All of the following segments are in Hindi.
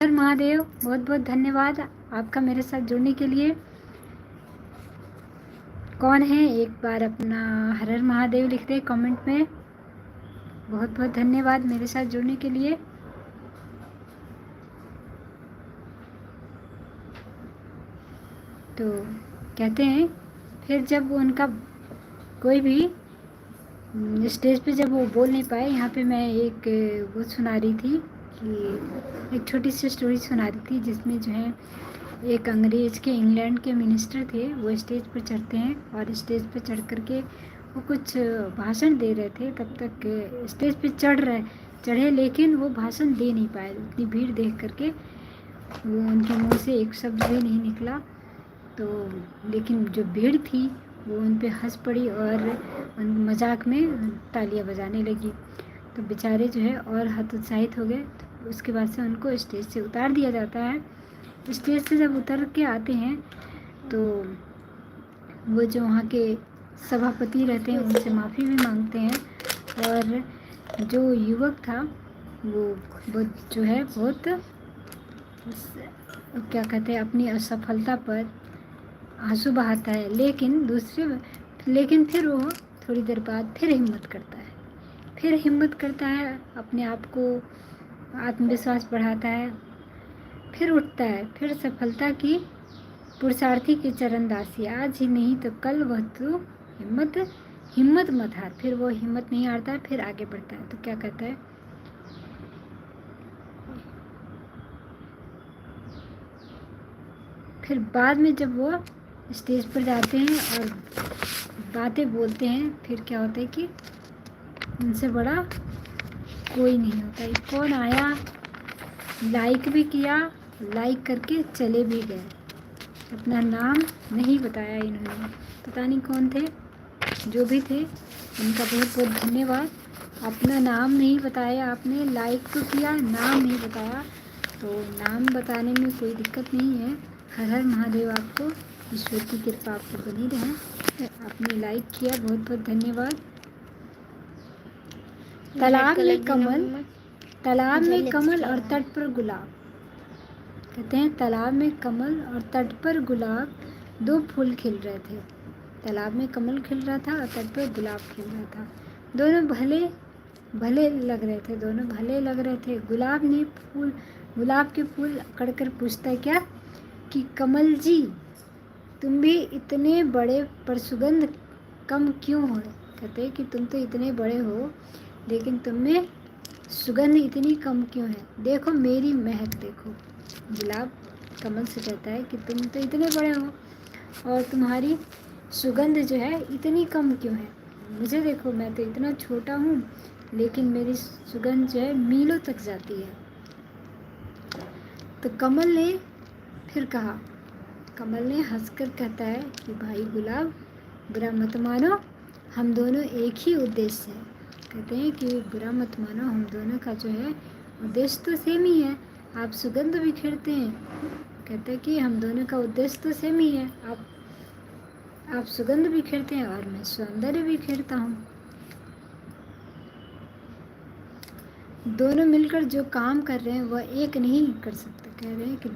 हर महादेव, बहुत बहुत धन्यवाद आपका मेरे साथ जुड़ने के लिए। कौन है एक बार अपना हर हर महादेव लिख दे कमेंट में। बहुत बहुत धन्यवाद मेरे साथ जुड़ने के लिए। तो कहते हैं फिर जब उनका कोई भी स्टेज पे जब वो बोल नहीं पाए, यहाँ पे मैं एक वो सुना रही थी कि एक छोटी सी स्टोरी सुना रही थी जिसमें जो है एक अंग्रेज़ के इंग्लैंड के मिनिस्टर थे। वो स्टेज पर चढ़ते हैं और स्टेज पर चढ़ कर के वो कुछ भाषण दे रहे थे। तब तक स्टेज पे चढ़े लेकिन वो भाषण दे नहीं पाए। उतनी भीड़ देख करके वो उनके मुंह से एक शब्द भी नहीं निकला। तो लेकिन जो भीड़ थी वो उन पे हंस पड़ी और उन मजाक में तालियां बजाने लगी। तो बेचारे जो है और हतोत्साहित हो गए। तो उसके बाद से उनको स्टेज से उतार दिया जाता है। स्टेज से जब उतर के आते हैं तो वो जो वहाँ के सभापति रहते हैं उनसे माफ़ी भी मांगते हैं। और जो युवक था वो जो है बहुत क्या कहते हैं अपनी असफलता पर आंसू बहाता है। लेकिन फिर वो थोड़ी देर बाद फिर हिम्मत करता है, अपने आप को आत्मविश्वास बढ़ाता है, फिर उठता है, फिर सफलता की पुरुषार्थी की चरणदासी, आज ही नहीं तो कल वह तो हिम्मत मत हार। फिर वो हिम्मत नहीं हारता है, फिर आगे बढ़ता है। तो क्या कहता है, फिर बाद में जब वो स्टेज पर जाते हैं और बातें बोलते हैं, फिर क्या होता है कि उनसे बड़ा कोई नहीं होता है। कौन आया, लाइक भी किया, लाइक करके चले भी गए। अपना नाम नहीं बताया इन्होंने, पता नहीं कौन थे, जो भी थे उनका बहुत बहुत धन्यवाद। अपना नाम नहीं बताया आपने, लाइक तो किया, नाम नहीं बताया। तो नाम बताने में कोई दिक्कत नहीं है। हर हर महादेव, आपको ईश्वर की कृपा आप पर बनी रहे। आपने लाइक किया, बहुत बहुत धन्यवाद। तालाब में कमल और तट पर गुलाब। कहते हैं तालाब में कमल और तट पर गुलाब, दो फूल खिल रहे थे। तालाब में कमल खिल रहा था और तट पर गुलाब खिल रहा था। दोनों भले लग रहे थे। गुलाब के फूल अकड़ कर पूछता क्या कि कमल जी, तुम भी इतने बड़े पर सुगंध कम क्यों हो? कहते हैं कि तुम तो इतने बड़े हो लेकिन तुम में सुगंध इतनी कम क्यों है? देखो मेरी महक देखो। गुलाब कमल से कहता है कि तुम तो इतने बड़े हो और तुम्हारी सुगंध जो है इतनी कम क्यों है? मुझे देखो, मैं तो इतना छोटा हूँ लेकिन मेरी सुगंध जो है मीलों तक जाती है। तो कमल ने फिर कहा, कमल ने हंसकर कहता है कि भाई गुलाब, बुरा मत मानो, हम दोनों एक ही उद्देश्य है। कहते हैं कि बुरा मत मानो, हम दोनों का जो है उद्देश्य तो सेम ही है। आप सुगंध बिखेरते हैं, कहते हैं कि हम दोनों का उद्देश्य तो सेम ही है। आप सुगंध बिखेरते हैं और मैं सौंदर्य बिखेरता हूँ। दोनों मिलकर जो काम कर रहे हैं वह एक नहीं कर सकते। कह रहे हैं कि हम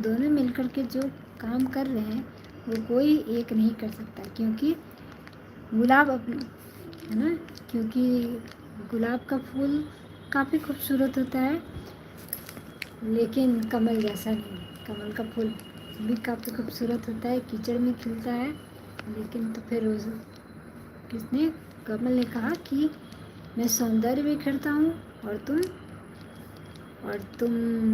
दोनों मिलकर के जो काम कर रहे हैं वो कोई एक नहीं कर सकता, क्योंकि गुलाब है ना, क्योंकि गुलाब का फूल काफ़ी खूबसूरत होता है लेकिन कमल जैसा नहीं। कमल का फूल भी काफ़ी खूबसूरत होता है, कीचड़ में खिलता है, लेकिन तो फिर कमल ने कहा कि मैं सौंदर्य बिखेरता हूँ और तुम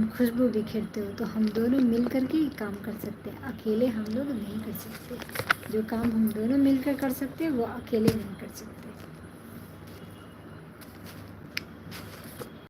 खुशबू बिखेरते हो। तो हम दोनों मिल कर के काम कर सकते हैं, अकेले हम लोग नहीं कर सकते। जो काम हम दोनों मिलकर कर सकते हैं वो अकेले नहीं कर सकते।